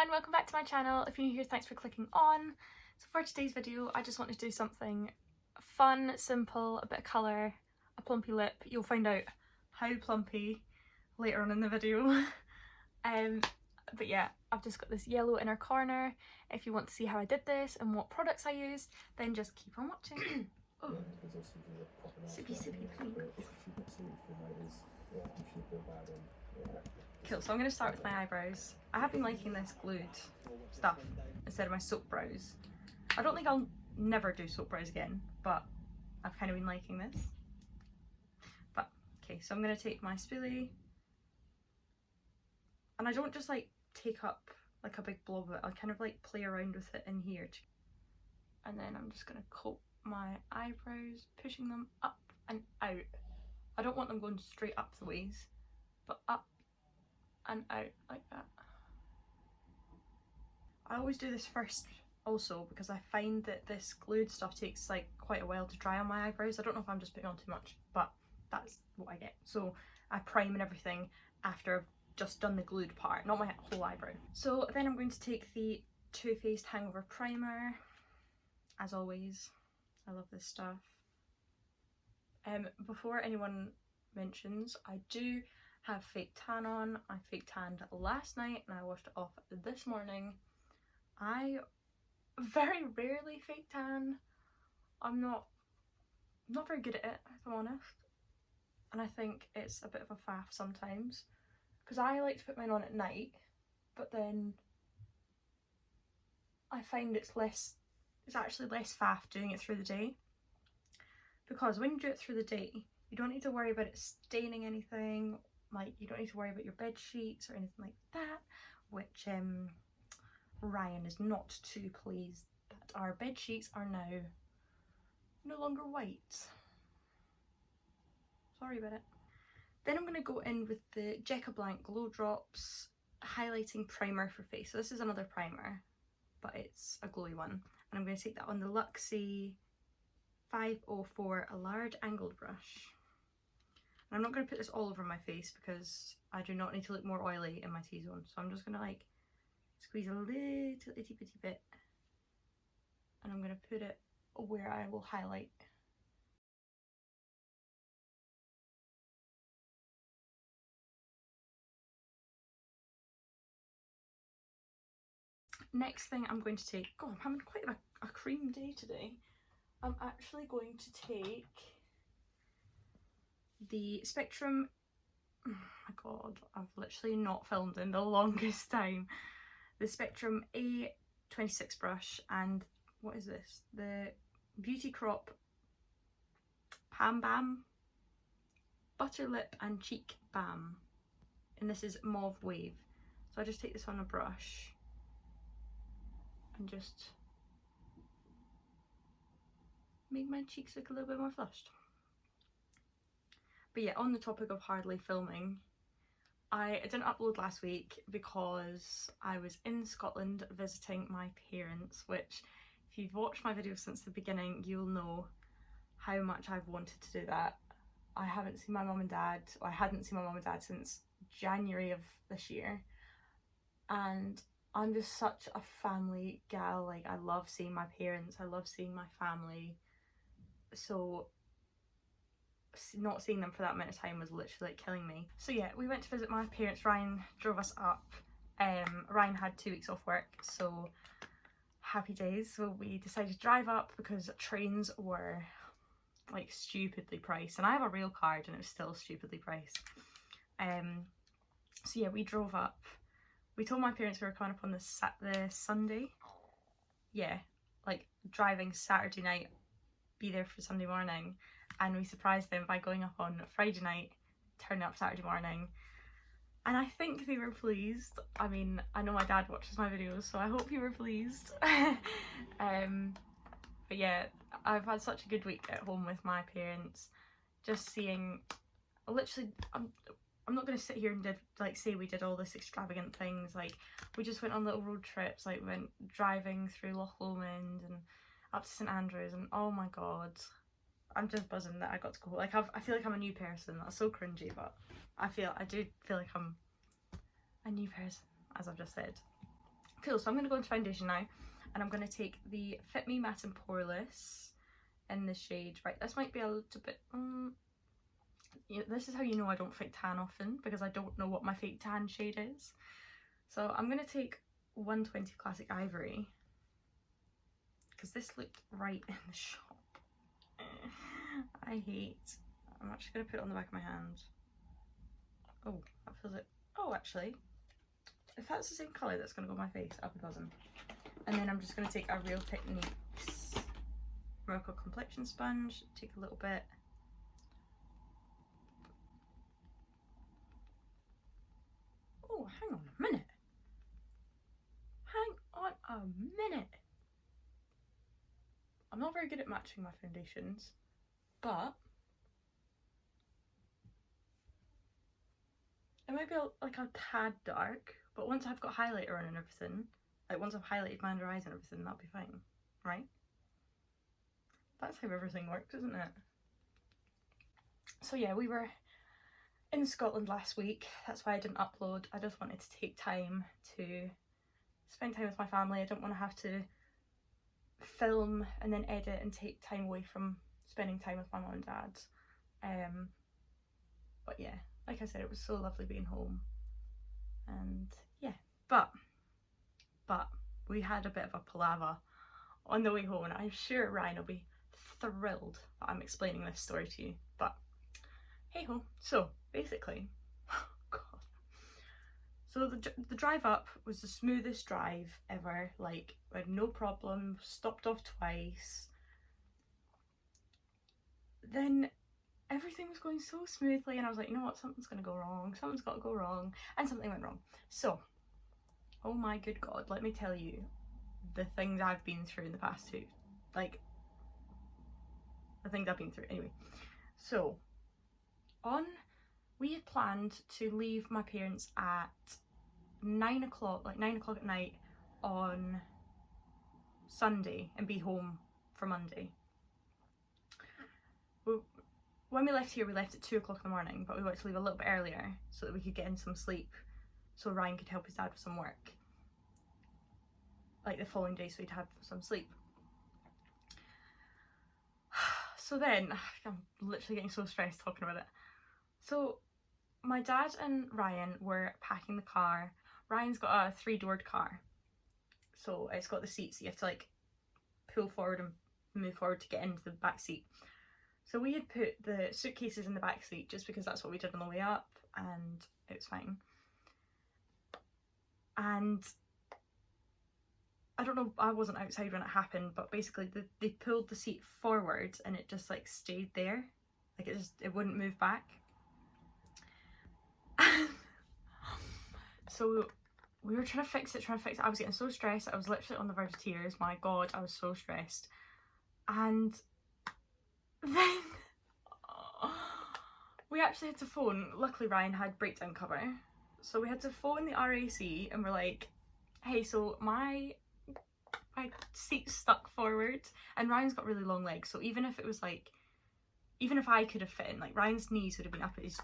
everyone, welcome back to my channel. If you're new here, thanks for clicking on. So for today's video, I just wanted to do something fun, simple, a bit of colour, a plumpy lip. You'll find out how plumpy later on in the video. But yeah, I've just got this yellow inner corner. If you want to see how I did this and what products I used, then just keep on watching. Oh, sippy sippy please. Cool, so I'm going to start with my eyebrows. I have been liking this glued stuff instead of my soap brows. I don't think I'll never do soap brows again, but I've kind of been liking this. But, okay, so I'm going to take my spoolie, and I don't just like take up like a big blob of it, I kind of like play around with it in here. And then I'm just going to coat my eyebrows, pushing them up and out. I don't want them going straight up the ways, but up and out like that. I always do this first also because I find that this glued stuff takes like quite a while to dry on my eyebrows. I don't know if I'm just putting on too much, but that's what I get. So I prime and everything after I've just done the glued part, not my whole eyebrow. So then I'm going to take the Too Faced Hangover primer. As always, I love this stuff. Before anyone mentions, I do have fake tan on. I fake tanned last night and I washed it off this morning. I very rarely fake tan. I'm not very good at it, if I'm honest. And I think it's a bit of a faff sometimes. Because I like to put mine on at night, but then I find it's actually less faff doing it through the day. Because when you do it through the day, you don't need to worry about it staining anything. Like, you don't need to worry about your bed sheets or anything like that, which Ryan is not too pleased that our bed sheets are now no longer white. Sorry about it. Then I'm going to go in with the Jecca Blanc Glow Drops Highlighting Primer for Face. So this is another primer, but it's a glowy one. And I'm going to take that on the Luxie 504 a large angled brush. And I'm not going to put this all over my face because I do not need to look more oily in my T-zone. So I'm just going to like squeeze a little itty bitty bit. And I'm going to put it where I will highlight. Next thing I'm going to take, God, I'm having quite a cream day today. I'm actually going to take the Spectrum, oh my god, I've literally not filmed in the longest time. The Spectrum A26 brush and, what is this? The Beauty Crop Balm, Butter Lip and Cheek Balm. And this is Mauve Wave. So I just take this on a brush and just make my cheeks look a little bit more flushed. But yeah, on the topic of hardly filming, I didn't upload last week because I was in Scotland visiting my parents, which if you've watched my videos since the beginning, you'll know how much I've wanted to do that. I haven't seen my mum and dad, or I hadn't seen my mum and dad since January of this year. And I'm just such a family gal, like I love seeing my parents, I love seeing my family. So not seeing them for that amount of time was literally like killing me. So yeah, we went to visit my parents. Ryan drove us up. Ryan had 2 weeks off work, so happy days. So we decided to drive up because trains were like stupidly priced, and I have a real card and it was still stupidly priced. So yeah, we drove up. We told my parents we were coming up on the Sunday. Yeah, like driving Saturday night, be there for Sunday morning, and we surprised them by going up on Friday night, turning up Saturday morning, and I think they were pleased. I mean, I know my dad watches my videos, so I hope you were pleased. But yeah, I've had such a good week at home with my parents, just seeing, literally, I'm not going to sit here and say we did all this extravagant things. Like, we just went on little road trips, like went driving through Loch Lomond and up to St Andrews, and oh my god, I'm just buzzing that I got to go. Like, I feel like I'm a new person. That's so cringy, but I do feel like I'm a new person, as I've just said. Cool, so I'm going to go into foundation now, and I'm going to take the Fit Me Matte and Poreless in the shade, right, this might be a little bit, this is how you know I don't fake tan often, because I don't know what my fake tan shade is. So I'm going to take 120 Classic Ivory, because this looked right in the shop. I hate, I'm actually going to put it on the back of my hand. Oh, that feels it. Oh, actually, if that's the same colour that's going to go on my face, I'll be buzzing. And then I'm just going to take a Real Techniques Morocco Complexion sponge, take a little bit. Oh, hang on a minute. Hang on a minute. I'm not very good at matching my foundations, but it might be like a tad dark, but once I've got highlighter on and everything, like once I've highlighted my under eyes and everything, that'll be fine, right? That's how everything works, isn't it? So yeah, we were in Scotland last week, that's why I didn't upload. I just wanted to take time to spend time with my family. I don't want to have to film and then edit and take time away from spending time with my mum and dad. But yeah, like I said, it was so lovely being home, and yeah, but we had a bit of a palaver on the way home, and I'm sure Ryan will be thrilled that I'm explaining this story to you, but hey ho. So basically, oh god, so the drive up was the smoothest drive ever. Like, I had no problem, stopped off twice, then everything was going so smoothly, and I was like, you know what, something's gonna go wrong, something's got to go wrong, and something went wrong. So, oh my good god, let me tell you the things I've been through in the past two, like, the things I've been through. Anyway, so we had planned to leave my parents at 9 o'clock, like 9 o'clock at night on Sunday, and be home for Monday. When we left here, we left at 2 o'clock in the morning, but we wanted to leave a little bit earlier so that we could get in some sleep, so Ryan could help his dad with some work, like the following day, so he'd have some sleep. So then, I'm literally getting so stressed talking about it. So my dad and Ryan were packing the car. Ryan's got a 3-doored car, so it's got the seats, so you have to like pull forward and move forward to get into the back seat. So we had put the suitcases in the back seat just because that's what we did on the way up, and it was fine. And I don't know, I wasn't outside when it happened, but basically they pulled the seat forward and it just like stayed there, like it wouldn't move back. So we were trying to fix it. I was getting so stressed, I was literally on the verge of tears. My god, I was so stressed. And then we actually had to phone. Luckily Ryan had breakdown cover, so we had to phone the RAC and we're like, hey, so my seat's stuck forward, and Ryan's got really long legs, so even if it was like, even if I could have fit in, like Ryan's knees would have been up at his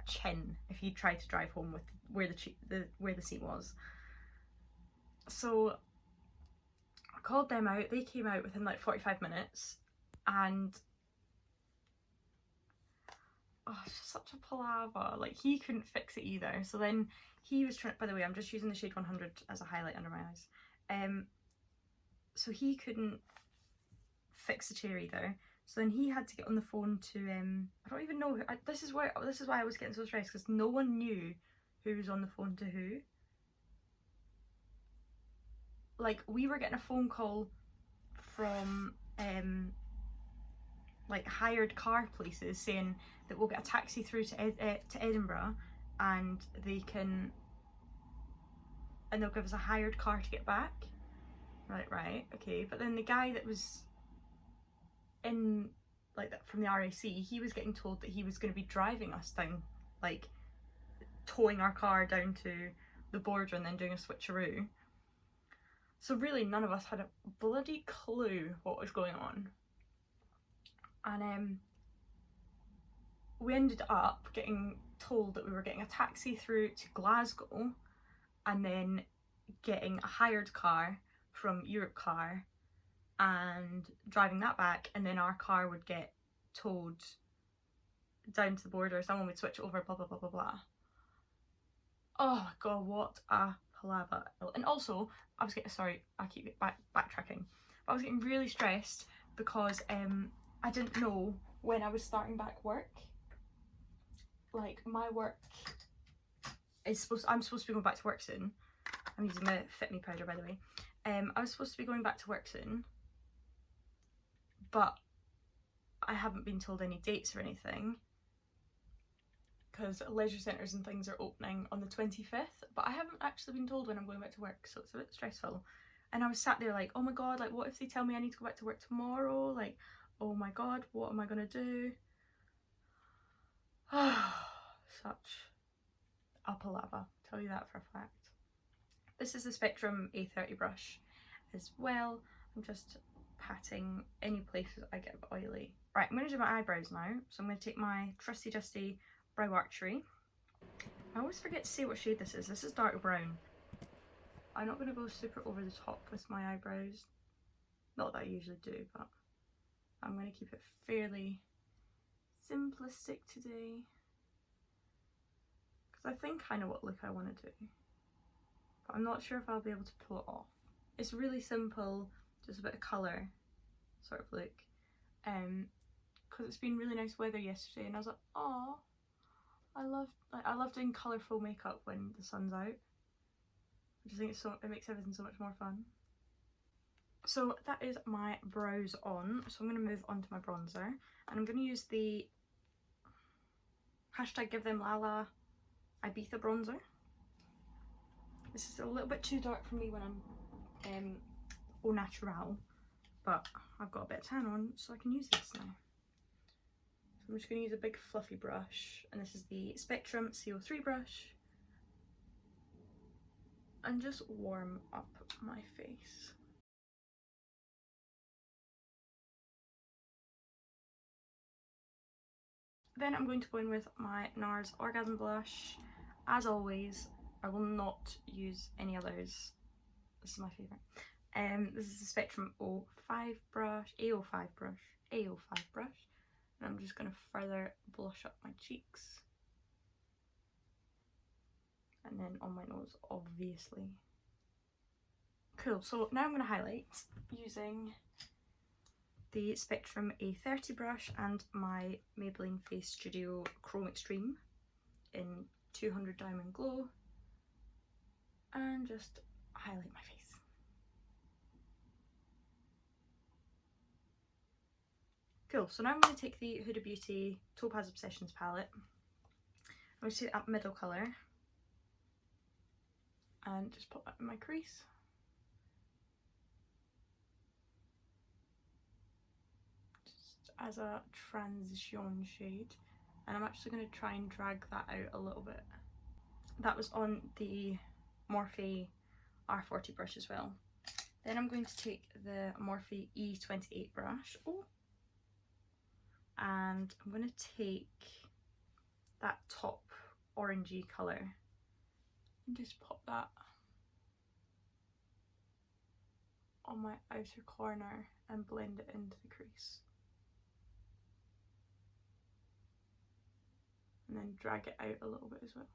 chin if he tried to drive home with where the seat was. So I called them out, they came out within like 45 minutes, and oh, it's just such a palaver. Like, he couldn't fix it either. So then he was trying, by the way, I'm just using the shade 100 as a highlight under my eyes. So he couldn't fix the chair either. So then he had to get on the phone to, I don't even know who, this is why I was getting so stressed, because no one knew who was on the phone to who. Like, we were getting a phone call from like hired car places saying that we'll get a taxi through to Edinburgh, and they'll give us a hired car to get back. Right, okay. But then the guy that was in, like, that from the RAC, he was getting told that he was going to be driving us down, like towing our car down to the border and then doing a switcheroo. So really none of us had a bloody clue what was going on. And we ended up getting told that we were getting a taxi through to Glasgow, and then getting a hired car from Europe Car and driving that back, and then our car would get towed down to the border, someone would switch over, blah blah blah blah blah. Oh my god, what a palaver. And also, I was getting, sorry, I keep backtracking, but I was getting really stressed because I didn't know when I was starting back work. Like, my work is I'm supposed to be going back to work soon. I'm using my Fit Me powder, by the way. I was supposed to be going back to work soon, but I haven't been told any dates or anything, because leisure centres and things are opening on the 25th, but I haven't actually been told when I'm going back to work, so it's a bit stressful. And I was sat there like, oh my god, like, what if they tell me I need to go back to work tomorrow? Like, oh my god, what am I gonna do? Such a palaver, tell you that for a fact. This is the Spectrum A30 brush as well. I'm just patting any places I get a bit oily. Right, I'm going to do my eyebrows now. So I'm going to take my trusty dusty brow Archery. I always forget to say what shade this is. This is dark brown. I'm not going to go super over the top with my eyebrows. Not that I usually do, but I'm going to keep it fairly simplistic today, because I think I know what look I want to do, but I'm not sure if I'll be able to pull it off. It's really simple, just a bit of colour sort of look, because it's been really nice weather yesterday, and I was like, oh, I love doing colourful makeup when the sun's out. I just think it makes everything so much more fun. So that is my brows on, so I'm going to move on to my bronzer, and I'm going to use the hashtag give them Lala Ibiza bronzer. This is a little bit too dark for me when I'm au natural, but I've got a bit of tan on, so I can use this now. So I'm just going to use a big fluffy brush, and this is the Spectrum CO3 brush, and just warm up my face. Then I'm going to go in with my NARS Orgasm blush. As always, I will not use any others. This is my favourite. This is the Spectrum A05 brush, and I'm just going to further blush up my cheeks. And then on my nose, obviously. Cool, so now I'm going to highlight using the Spectrum A30 brush and my Maybelline Face Studio Chrome Extreme in 200 Diamond Glow, and just highlight my face. Cool, so now I'm going to take the Huda Beauty Topaz Obsessions palette. I'm going to take that middle colour and just pop that in my crease. As a transition shade, and I'm actually going to try and drag that out a little bit. That was on the Morphe R40 brush as well. Then I'm going to take the Morphe E28 brush, and I'm going to take that top orangey colour and just pop that on my outer corner and blend it into the crease. And then drag it out a little bit as well.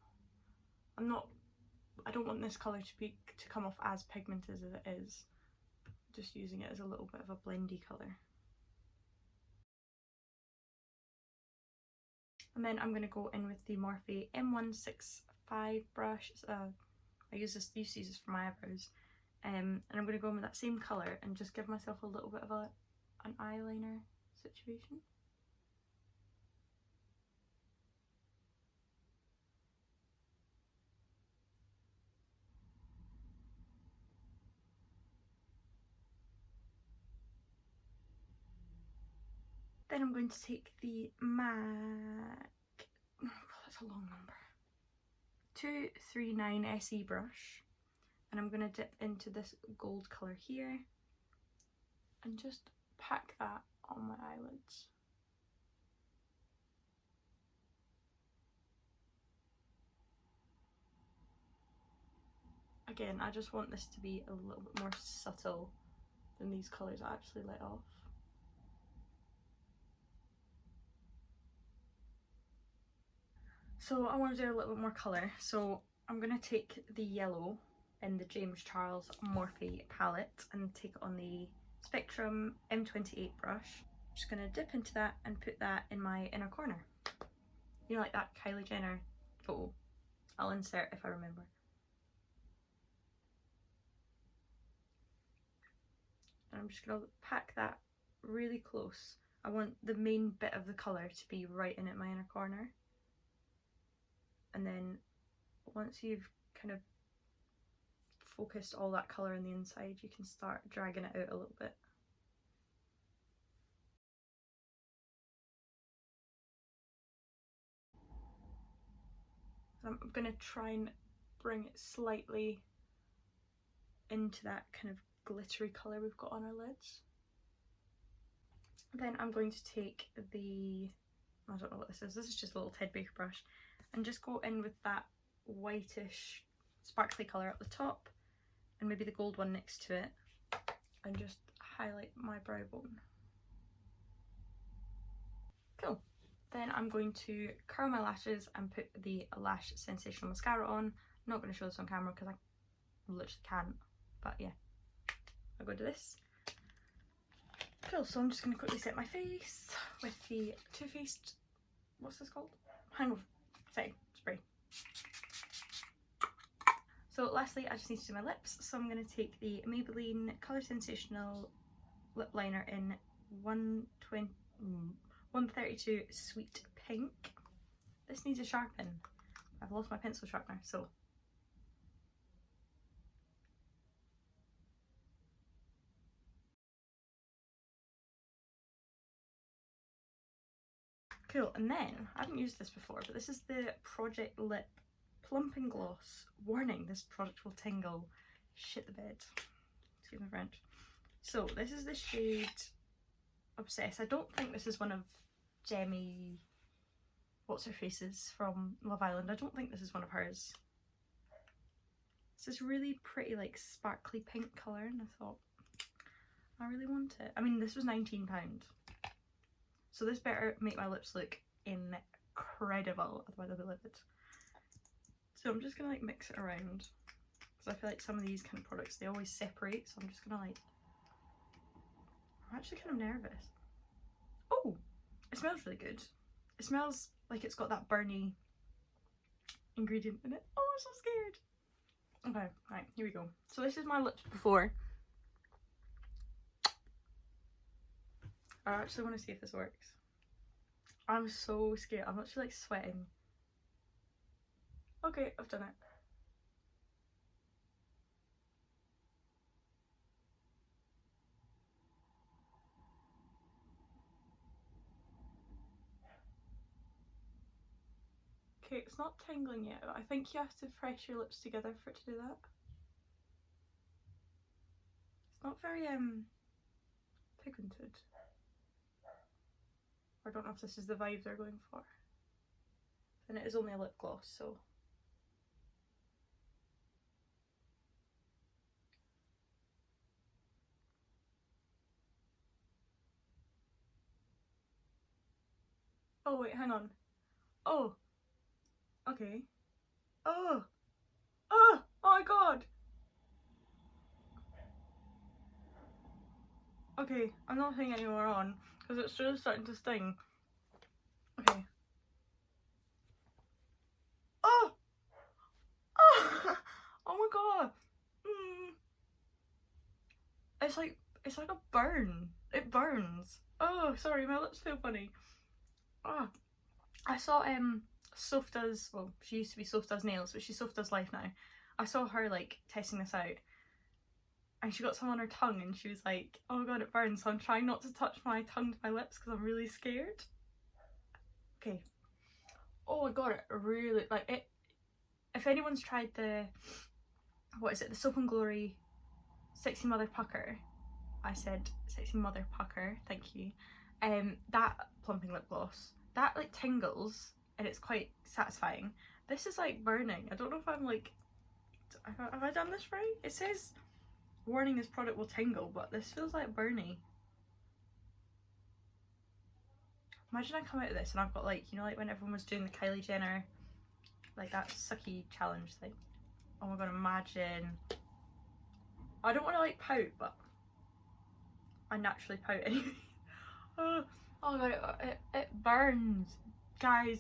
I don't want this colour to come off as pigmented as it is. Just using it as a little bit of a blendy colour. And then I'm going to go in with the Morphe M165 brush. I used to use this for my eyebrows. And I'm going to go in with that same colour and just give myself a little bit of an eyeliner situation. Then I'm going to take the MAC, that's a long number, 239 SE brush, and I'm going to dip into this gold colour here and just pack that on my eyelids. Again, I just want this to be a little bit more subtle than these colours I actually let off. So I want to do a little bit more colour, so I'm going to take the yellow in the James Charles Morphe palette and take it on the Spectrum M28 brush. I'm just going to dip into that and put that in my inner corner. You know, like that Kylie Jenner photo. I'll insert if I remember. And I'm just going to pack that really close. I want the main bit of the colour to be right in at my inner corner. And then once you've kind of focused all that colour on the inside, you can start dragging it out a little bit. I'm going to try and bring it slightly into that kind of glittery colour we've got on our lids. Then I'm going to take the, I don't know what this is just a little Ted Baker brush, and just go in with that whitish sparkly colour at the top and maybe the gold one next to it, and just highlight my brow bone. Cool. Then I'm going to curl my lashes and put the Lash Sensational mascara on. I'm not going to show this on camera because I literally can't, but yeah, I'll go to this. Cool, so I'm just going to quickly set my face with the Too Faced, what's this called? Hangover setting spray. So lastly, I just need to do my lips, so I'm going to take the Maybelline Colour Sensational lip liner in 132 Sweet Pink. This needs a sharpen. I've lost my pencil sharpener, so. Cool, and then, I haven't used this before, but this is the Project Lip Plumping Gloss. Warning, this product will tingle. Shit the bed. Excuse my French. So, this is the shade Obsessed. I don't think this is one of Jemmy, what's her face's from Love Island. I don't think this is one of hers. It's this really pretty, like, sparkly pink colour, and I thought, I really want it. I mean, this was £19. So this better make my lips look incredible, otherwise I'll be livid. So I'm just gonna like mix it around, because I feel like some of these kind of products, they always separate, so I'm just gonna like, I'm actually kind of nervous. Oh, it smells really good. It smells like it's got that burny ingredient in it. Oh, I'm so scared. Okay, right, here we go. So this is my lips before. I actually want to see if this works. I'm so scared. I'm actually like sweating. Okay, I've done it. Okay, it's not tingling yet, but I think you have to press your lips together for it to do that. It's not very pigmented. I don't know if this is the vibe they're going for. And it is only a lip gloss, so. Oh wait, hang on. Oh. Okay. Oh. Oh! Oh my god! Okay, I'm not putting any more on, because it's really starting to sting. Okay. Oh! Oh! Oh my god! It's like a burn. It burns. Oh, sorry, my lips feel funny. Oh. I saw Soph well, she used to be Soph Does Nails, but she's Soph Does Life now. I saw her like testing this out, and she got some on her tongue, and she was like, oh my god, it burns, so I'm trying not to touch my tongue to my lips because I'm really scared. Okay. Oh my god, it really, like, it. If anyone's tried the, what is it, the Soap&Glory Sexy Mother Pucker, I said Sexy Mother Pucker, thank you, that plumping lip gloss, that like tingles and it's quite satisfying. This is like burning. I don't know if I'm like Have I done this right? It says, warning, this product will tingle, but this feels like burny. Imagine I come out of this and I've got like, you know, like when everyone was doing the Kylie Jenner, like that sucky challenge thing. Oh my god, imagine. I don't want to like pout, but I naturally pout anyway. Oh god, it burns. Guys,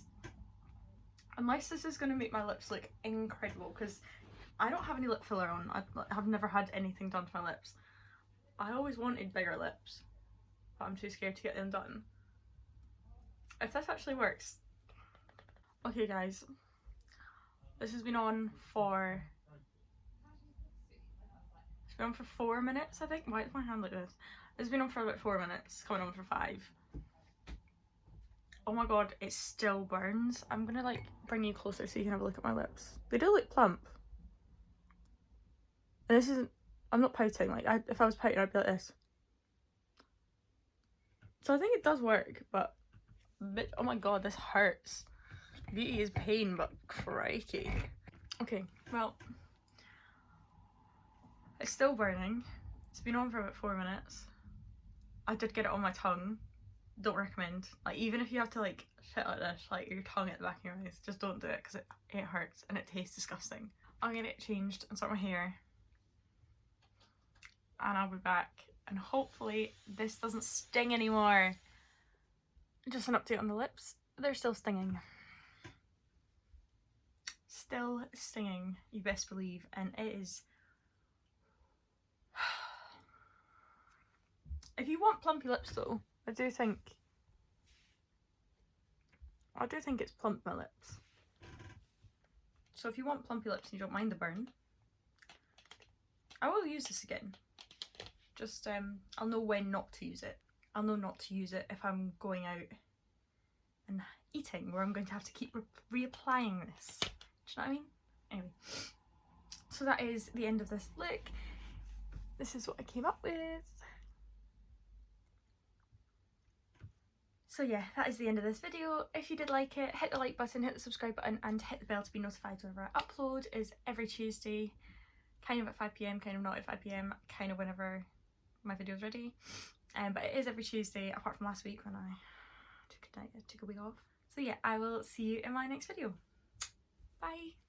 unless this is going to make my lips look incredible, because I don't have any lip filler on. I've never had anything done to my lips. I always wanted bigger lips, but I'm too scared to get them done. If this actually works. Okay guys, this has been on for 4 minutes, I think. Why is my hand like this? It's been on for about 4 minutes, coming on for 5. Oh my god, it still burns. I'm gonna like bring you closer so you can have a look at my lips. They do look plump. And this isn't, I'm not pouting, like if I was pouting I'd be like this. So I think it does work, but oh my god, this hurts. Beauty is pain, but crikey. Okay, well, it's still burning. It's been on for about 4 minutes. I did get it on my tongue. Don't recommend. Like, even if you have to like shit like this, like your tongue at the back of your eyes, just don't do it because it hurts and it tastes disgusting. I'm gonna get changed and sort my hair, and I'll be back, and hopefully this doesn't sting anymore. Just an update on the lips. They're still stinging. Still stinging, you best believe, and it is. If you want plumpy lips though, I do think it's plump my lips. So if you want plumpy lips and you don't mind the burn, I will use this again. Just I'll know when not to use it. I'll know not to use it if I'm going out and eating, where I'm going to have to keep reapplying this. Do you know what I mean? Anyway, so that is the end of this look. This is what I came up with. So yeah, that is the end of this video. If you did like it, hit the like button, hit the subscribe button, and hit the bell to be notified whenever I upload. Is every Tuesday, kind of at 5 PM, kind of not at 5 PM, kind of whenever my video's ready. But it is every Tuesday, apart from last week when I took a week off. So yeah, I will see you in my next video. Bye!